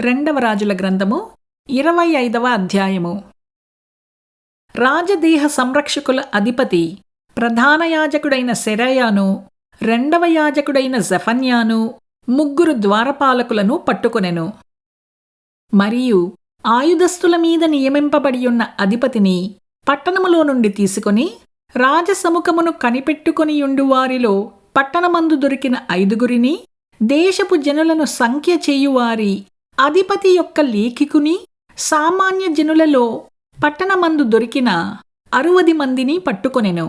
రెండవ రాజుల గ్రంథము 25వ అధ్యాయము. రాజదేహ సంరక్షకుల అధిపతి ప్రధాన యాజకుడైన సెరాయాను, రెండవ యాజకుడైన జెఫన్యాను, ముగ్గురు ద్వారపాలకులను పట్టుకొనెను. మరియు ఆయుధస్తుల మీద నియమింపబడియున్న అధిపతిని పట్టణములో నుండి తీసుకొని రాజసముఖమును కనిపెట్టుకొనియుండు వారిలో పట్టణమందు దొరికిన 5గురిని, దేశపు జనులను సంఖ్య చేయువారి అధిపతి యొక్క లేఖికుని, సామాన్య జనులలో పట్టణమందు దొరికిన 60 మందిని పట్టుకొనెను.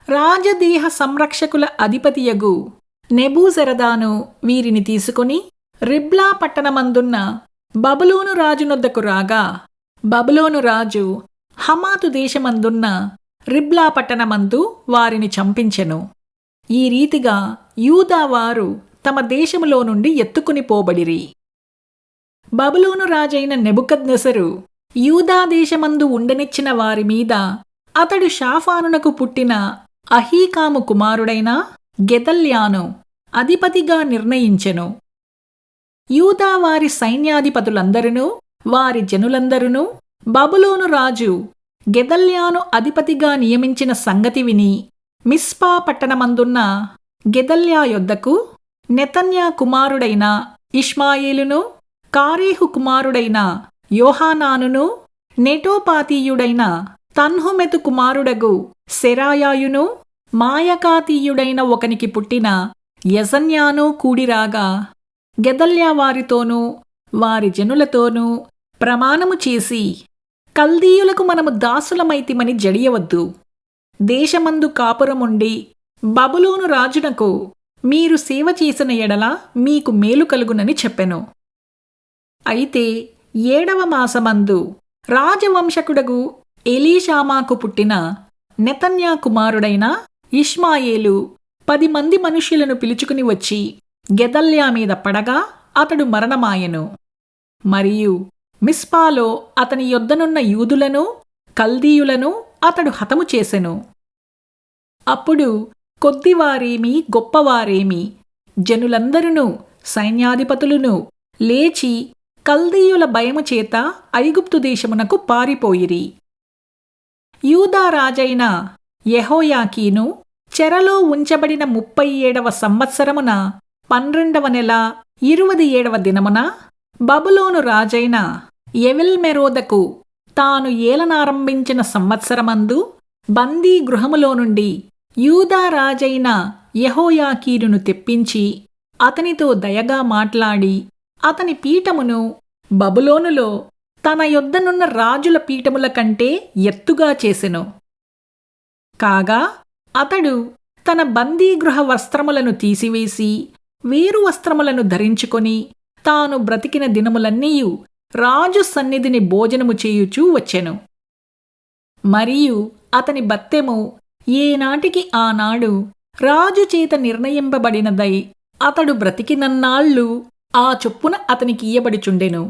రాజదేహ సంరక్షకుల అధిపతియగు నెబూజరదాను వీరిని తీసుకొని రిబ్లా పట్టణమందున్న బబులోను రాజునొద్దకు రాగా, బబులోను రాజు హమాతు దేశమందున్న రిబ్లా పట్టణమందు వారిని చంపించెను. ఈ రీతిగా యూదావారు తమ దేశములో నుండి ఎత్తుకుని పోబడిరి. బబులోను రాజైన నెబుకద్నెజరు యూదా దేశమందు ఉండనిచ్చిన వారి మీద అతడు షాఫానునకు పుట్టిన అహీకాము కుమారుడైన గెదల్యాను అధిపతిగా నిర్ణయించెను. యూదా వారి సైన్యాధిపతులందరును వారి జనులందరును బబులోను రాజు గెదల్యాను అధిపతిగా నియమించిన సంగతి విని మిస్పా పట్టణమందున్న గెదల్యా యొద్దకు నెతన్యా కుమారుడైన ఇష్మాయేలును, కారేహు కుమారుడైన యోహానానును, నెటోపాతీయుడైన తన్హుమెతు కుమారుడగు సెరాయాయును, మాయకాతీయుడైన ఒకనికి పుట్టిన యజన్యాను కూడిరాగా, గెదల్యా వారితోనూ వారి జనులతోనూ ప్రమాణము చేసి, కల్దీయులకు మనము దాసులమైతిమని జడియవద్దు. దేశమందు కాపురముండి బబులోను రాజునకు మీరు సేవ చేసిన ఎడల మీకు మేలు కలుగునని చెప్పెను. అయితే 7వ మాసమందు రాజవంశకుడగు ఎలీషామాకు పుట్టిన నెతన్యా కుమారుడైన ఇష్మాయేలు 10 మంది మనుష్యులను పిలుచుకుని వచ్చి గెదల్యా మీద పడగా అతడు మరణమాయెను. మరియు మిస్పాలో అతని యొద్దనున్న యూదులను, కల్దీయులను అతడు హతము చేసెను. అప్పుడు కొద్దివారేమి గొప్పవారేమి జనులందరును సైన్యాధిపతులను లేచి కల్దీయుల భయము చేత ఐగుప్తు దేశమునకు పారిపోయిరి. యూదా రాజైన యెహోయాకీను చెరలో ఉంచబడిన 37వ సంవత్సరమున 12వ నెల 27వ దినమున బబులోను రాజైన ఎవెల్మెరోదకు తాను ఏలనారంభించిన సంవత్సరమందు బందీ గృహములో నుండి యూదా రాజైన యెహోయాకీనును తెప్పించి అతనితో దయగా మాట్లాడి అతని పీఠమును బబులోనులో తన యొద్దనున్న రాజుల పీఠముల కంటే ఎత్తుగా చేసెను. కాగా అతడు తన బందీగృహ వస్త్రములను తీసివేసి వేరు వస్త్రములను ధరించుకొని తాను బ్రతికిన దినములన్నీయు రాజు సన్నిధిని భోజనము చేయుచూ వచ్చెను. మరియు అతని బత్తెము ఏనాటికి ఆనాడు రాజు చేత నిర్ణయింపబడినదై అతడు బ్రతికినన్నాళ్ళు ఆ చొప్పున అతనికియ్యబడిచుండెను.